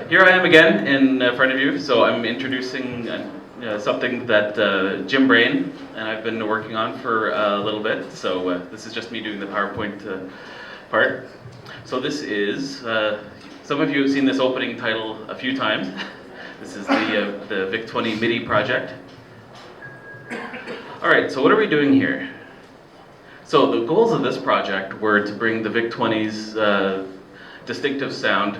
Here I am again in front of you. So I'm introducing something that Jim Brain and I've been working on for a little bit. So this is just me doing the PowerPoint part. So this is, some of you have seen this opening title a few times. This is the VIC-20 MIDI project. All right, so what are we doing here? So the goals of this project were to bring the VIC-20's distinctive sound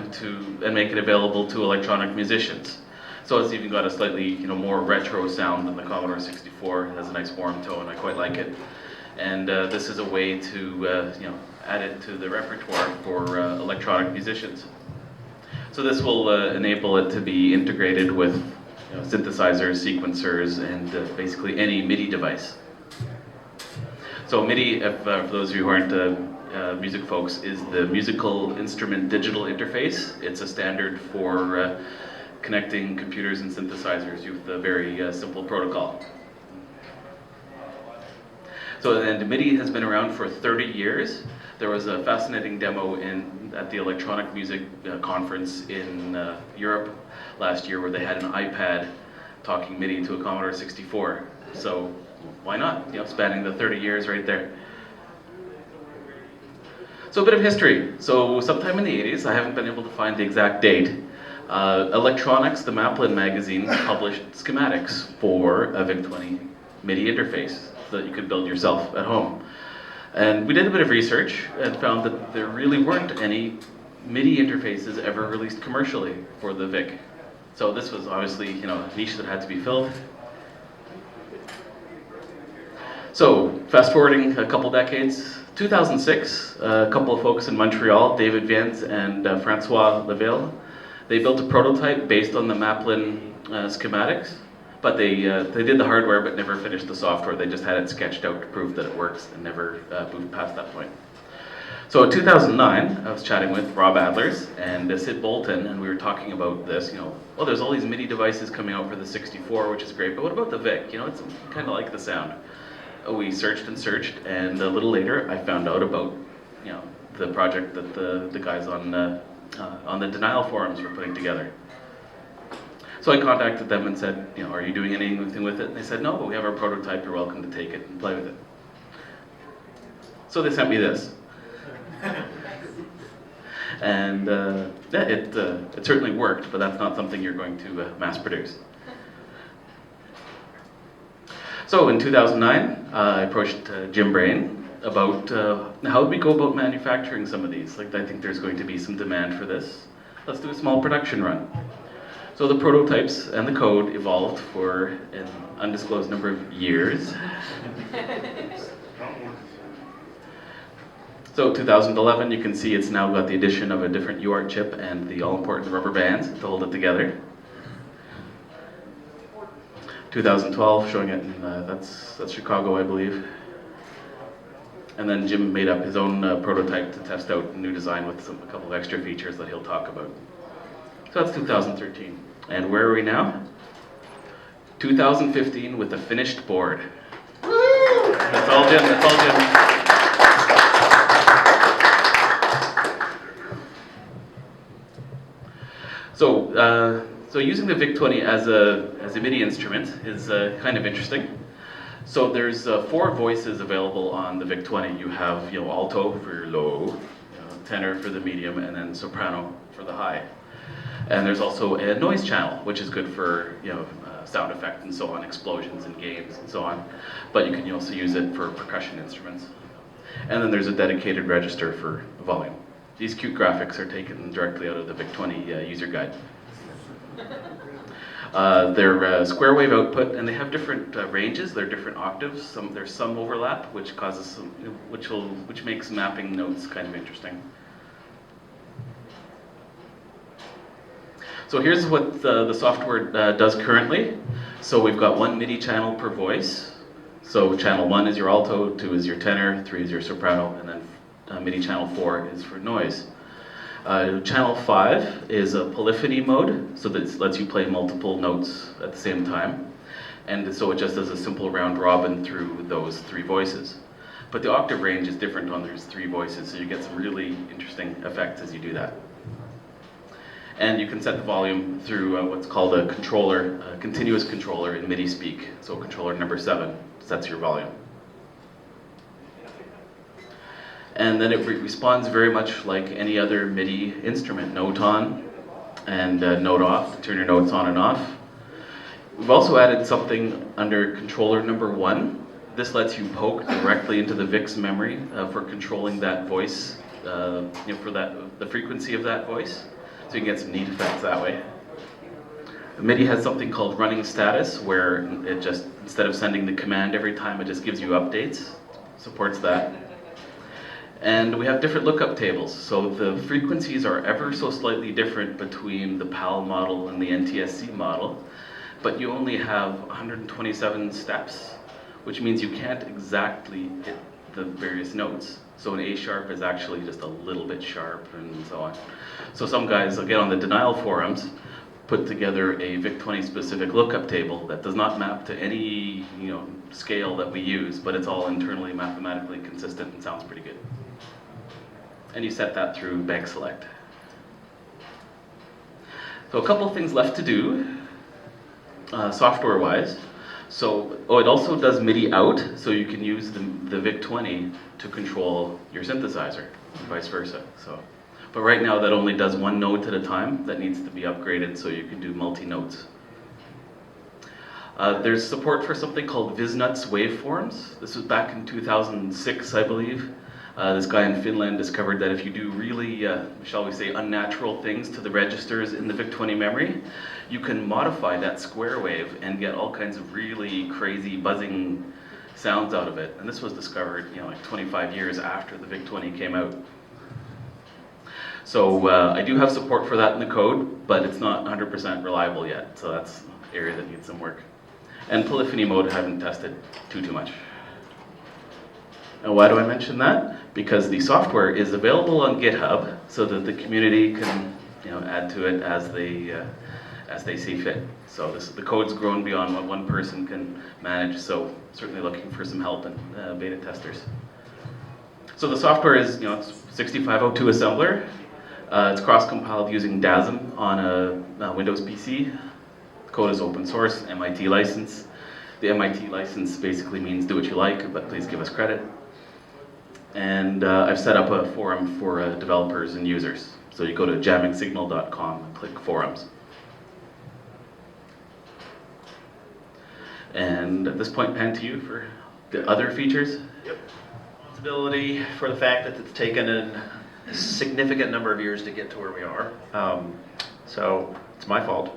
and make it available to electronic musicians. So it's even got a slightly more retro sound than the Commodore 64. It has a nice warm tone. I quite like it. And this is a way to add it to the repertoire for electronic musicians. So this will enable it to be integrated with synthesizers, sequencers, and basically any MIDI device. So MIDI, for those of you who aren't music folks, is the musical instrument digital interface. It's a standard for connecting computers and synthesizers with a very simple protocol. So and MIDI has been around for 30 years. There was a fascinating demo at the Electronic Music Conference in Europe last year where they had an iPad talking MIDI to a Commodore 64. So why not? Spanning the 30 years right there. So a bit of history. So sometime in the 80s, I haven't been able to find the exact date, Electronics, the Maplin magazine, published schematics for a VIC-20 MIDI interface that you could build yourself at home. And we did a bit of research and found that there really weren't any MIDI interfaces ever released commercially for the VIC. So this was obviously a niche that had to be filled. So fast forwarding a couple decades, 2006, a couple of folks in Montreal, David Viens and Francois Leville, they built a prototype based on the Maplin schematics, but they did the hardware but never finished the software. They just had it sketched out to prove that it works and never moved past that point. So in 2009, I was chatting with Rob Adlers and Sid Bolton, and we were talking about this, well, there's all these MIDI devices coming out for the 64, which is great, but what about the VIC? It's kind of like the sound. We searched and searched, and a little later, I found out about, the project that the guys on the Denial forums were putting together. So I contacted them and said, are you doing anything with it? And they said, no, but we have our prototype. You're welcome to take it and play with it. So they sent me this. And yeah, it certainly worked, but that's not something you're going to mass produce. So in 2009, I approached Jim Brain about how would we go about manufacturing some of these. I think there's going to be some demand for this. Let's do a small production run. So the prototypes and the code evolved for an undisclosed number of years. So 2011, you can see it's now got the addition of a different UART chip and the all-important rubber bands to hold it together. 2012, showing it in, that's Chicago, I believe. And then Jim made up his own prototype to test out a new design with a couple of extra features that he'll talk about. So that's 2013. And where are we now? 2015 with a finished board. Woo! That's all Jim, that's all Jim. So using the VIC-20 as a MIDI instrument is kind of interesting. So there's 4 voices available on the VIC-20. You have alto for your low, tenor for the medium, and then soprano for the high. And there's also a noise channel, which is good for sound effect and so on, explosions and games and so on. But you can also use it for percussion instruments. And then there's a dedicated register for volume. These cute graphics are taken directly out of the VIC-20 user guide. They're square wave output, and they have different ranges. They're different octaves. There's some overlap, which causes some, which makes mapping notes kind of interesting. So here's what the software does currently. So we've got 1 MIDI channel per voice. So channel 1 is your alto, 2 is your tenor, 3 is your soprano, and then MIDI channel 4 is for noise. Channel 5 is a polyphony mode, so that lets you play multiple notes at the same time. And so it just does a simple round robin through those 3 voices. But the octave range is different on those 3 voices, so you get some really interesting effects as you do that. And you can set the volume through what's called a controller, a continuous controller in MIDI speak. So controller number 7 sets your volume. And then it responds very much like any other MIDI instrument, note on and note off, to turn your notes on and off. We've also added something under controller number 1. This lets you poke directly into the VIC's memory for controlling that voice, for the frequency of that voice. So you can get some neat effects that way. The MIDI has something called running status, where it just, instead of sending the command every time, it just gives you updates. Supports that. And we have different lookup tables. So the frequencies are ever so slightly different between the PAL model and the NTSC model, but you only have 127 steps, which means you can't exactly hit the various notes. So an A sharp is actually just a little bit sharp and so on. So some guys, again on the denial forums, put together a VIC-20 specific lookup table that does not map to any scale that we use, but it's all internally mathematically consistent and sounds pretty good. And you set that through bank select. So a couple of things left to do, software-wise. So, it also does MIDI out, so you can use the VIC-20 to control your synthesizer, and vice versa. But right now that only does one note at a time. That needs to be upgraded so you can do multi-notes. There's support for something called SUIVEZ-NOUS waveforms. This was back in 2006, I believe. This guy in Finland discovered that if you do really, shall we say, unnatural things to the registers in the VIC-20 memory, you can modify that square wave and get all kinds of really crazy buzzing sounds out of it. And this was discovered, like 25 years after the VIC-20 came out. So I do have support for that in the code, but it's not 100% reliable yet. So that's an area that needs some work. And polyphony mode I haven't tested too much. And why do I mention that? Because the software is available on GitHub so that the community can add to it as they see fit. So the code's grown beyond what one person can manage, so certainly looking for some help in beta testers. So the software is it's 6502 assembler. It's cross-compiled using DASM on a Windows PC. The code is open source, MIT license. The MIT license basically means do what you like, but please give us credit. And I've set up a forum for developers and users. So you go to jammingsignal.com and click forums. And at this point, pan to you for the other features. Yep. Responsibility for the fact that it's taken a significant number of years to get to where we are. So it's my fault.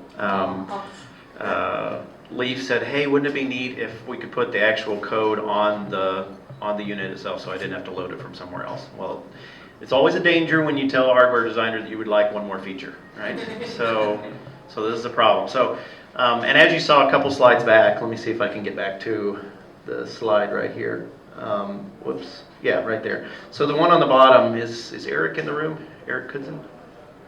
Leif said, hey, wouldn't it be neat if we could put the actual code on the unit itself so I didn't have to load it from somewhere else? Well, it's always a danger when you tell a hardware designer that you would like one more feature, right? So this is a problem. So, and as you saw a couple slides back, let me see if I can get back to the slide right here. Whoops, yeah, right there. So the one on the bottom, is Eric in the room? Eric Kudzen?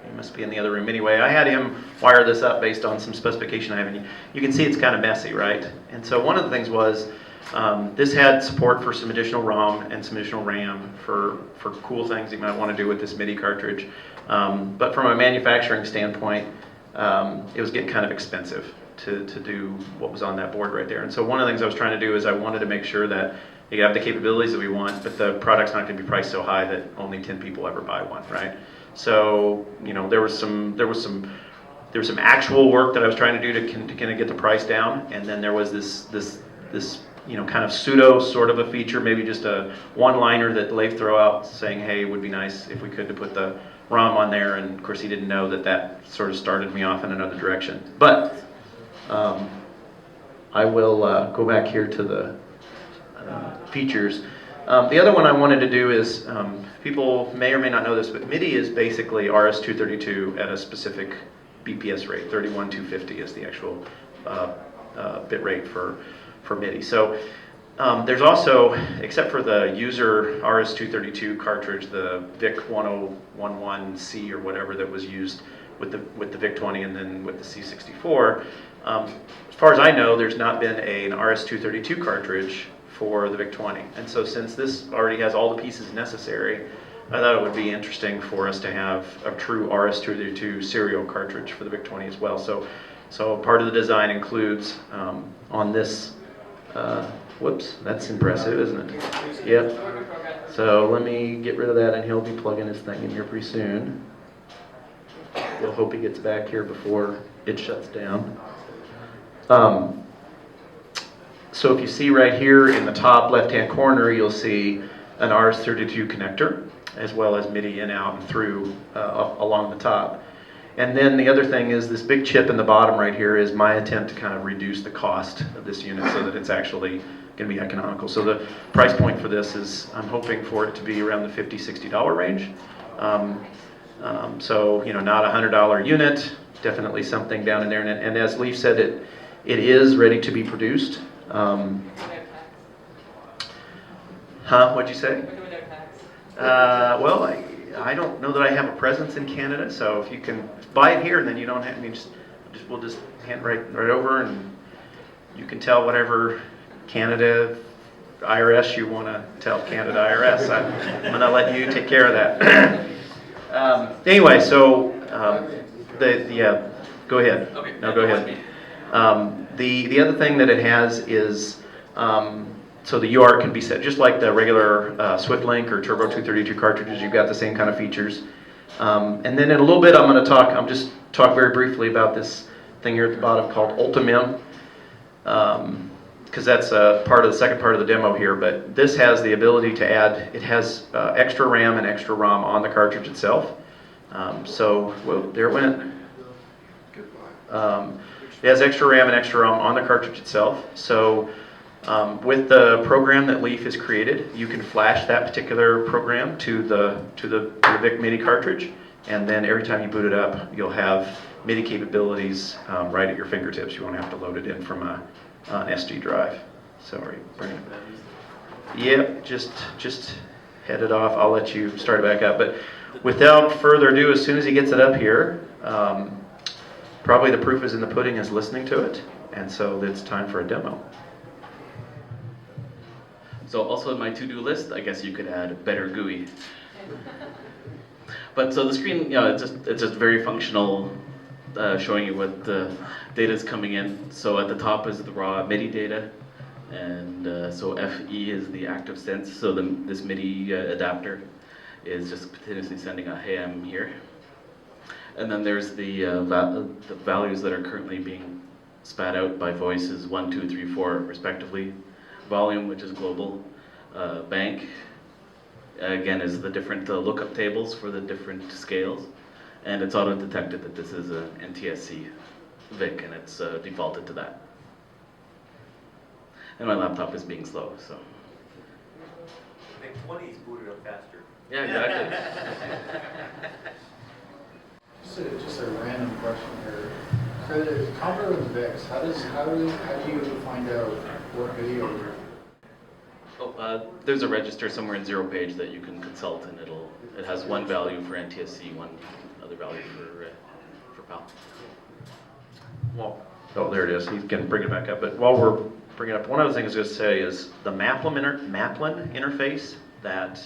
He must be in the other room. Anyway, I had him wire this up based on some specification I have. And you can see it's kind of messy, right? And so one of the things was, this had support for some additional ROM and some additional RAM for cool things you might want to do with this MIDI cartridge. But from a manufacturing standpoint, it was getting kind of expensive to do what was on that board right there. And so one of the things I was trying to do is I wanted to make sure that you have the capabilities that we want, but the product's not going to be priced so high that only 10 people ever buy one, right? So there was some actual work that I was trying to do to kind of get the price down, and then there was this kind of pseudo sort of a feature, maybe just a one-liner that Leif threw out saying, hey, it would be nice if we could to put the ROM on there, and of course he didn't know that sort of started me off in another direction. But I will go back here to the features. The other one I wanted to do is, people may or may not know this, but MIDI is basically RS-232 at a specific BPS rate. 31250 is the actual bit rate for MIDI. So there's also, except for the user RS-232 cartridge, the VIC-1011C or whatever that was used with the VIC-20 and then with the C64, as far as I know, there's not been an RS-232 cartridge for the VIC-20. And so since this already has all the pieces necessary, I thought it would be interesting for us to have a true RS-232 serial cartridge for the VIC-20 as well. So part of the design includes on this, whoops, that's impressive, isn't it? Yep. So let me get rid of that, and he'll be plugging his thing in here pretty soon. We'll hope he gets back here before it shuts down. So if you see right here in the top left-hand corner, you'll see an RS-32 connector, as well as MIDI in, out, and through along the top. And then the other thing is this big chip in the bottom right here is my attempt to kind of reduce the cost of this unit so that it's actually going to be economical. So the price point for this is, I'm hoping for it to be around the $50, $60 range. So, you know, not a $100 unit, definitely something down in there. And as Leif said, it is ready to be produced. What'd you say? Well, I don't know that I have a presence in Canada, so if you can buy it here, then you don't have. I mean, we'll just hand right over, and you can tell whatever Canada IRS you want to tell Canada IRS. I'm gonna let you take care of that. Anyway, so go ahead. Okay. No, go ahead. The other thing that it has is, so the UART can be set just like the regular SwiftLink or Turbo 232 cartridges. You've got the same kind of features. And then in a little bit, I'm just talk very briefly about this thing here at the bottom called Ultimim, because that's part of the second part of the demo here. But this has the ability to add. It has extra RAM and extra ROM on the cartridge itself. So well, there it went. It has extra RAM and extra ROM on the cartridge itself. So with the program that Leif has created, you can flash that particular program to the VIC MIDI cartridge, and then every time you boot it up, you'll have MIDI capabilities right at your fingertips. You won't have to load it in from an SD drive. Sorry, Brandon. Yep, just head it off. I'll let you start it back up. But without further ado, as soon as he gets it up here, probably the proof is in the pudding is listening to it, and so it's time for a demo. So also in my to-do list, I guess you could add better GUI. But so the screen, you know, it's just very functional, showing you what the data is coming in. So at the top is the raw MIDI data, and so FE is the active sense. So this MIDI adapter is just continuously sending a hey, I'm here. And then there's the values that are currently being spat out by voices 1, 2, 3, 4 respectively. Volume, which is global. Bank, again, is the different lookup tables for the different scales. And it's auto-detected that this is an NTSC VIC, and it's defaulted to that. And my laptop is being slow, so. VIC-20 is booted up faster. Yeah, exactly. Just a random question here. So the Commodore VICs, how do you find out what video you're? Oh, there's a register somewhere in Zero Page that you can consult, and it has one value for NTSC, one other value for PAL. Well, oh, there it is. He can bring it back up. But while we're bringing it up, one of the things I was going to say is the Maplin interface that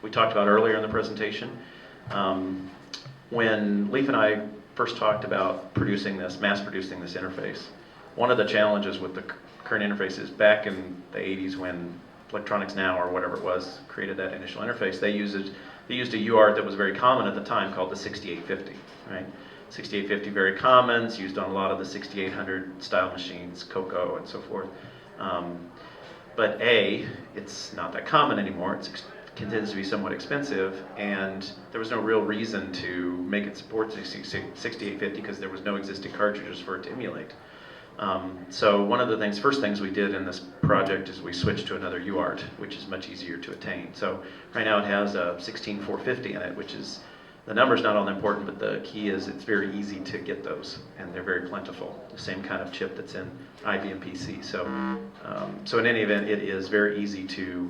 we talked about earlier in the presentation. When Leif and I first talked about mass producing this interface, one of the challenges with the current interface is back in the 80s when Electronics Now or whatever it was created that initial interface, they used a UART that was very common at the time called the 6850, right? 6850 very common, it's used on a lot of the 6800 style machines, Coco and so forth. But it's not that common anymore. It continues to be somewhat expensive, and there was no real reason to make it support 6850 because there was no existing cartridges for it to emulate. So one of the first things we did in this project is we switched to another UART, which is much easier to attain. So right now it has a 16450 in it, which is, the number's not all that important, but the key is it's very easy to get those, and they're very plentiful. The same kind of chip that's in IBM PC. So in any event, it is very easy to,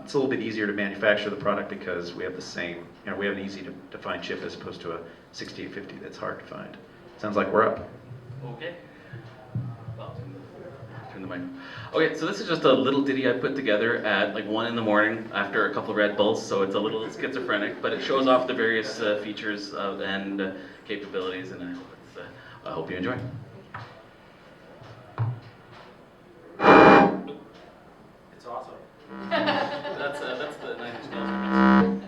it's a little bit easier to manufacture the product because we have the same, we have an easy to find chip as opposed to a 6850 that's hard to find. Sounds like we're up. Okay. Well, turn the mic. Okay, so this is just a little ditty I put together at like 1 in the morning after a couple of Red Bulls, so it's a little schizophrenic, but it shows off the various features and capabilities, and I hope you enjoy. It's awesome. That's the 9 Inch Nails.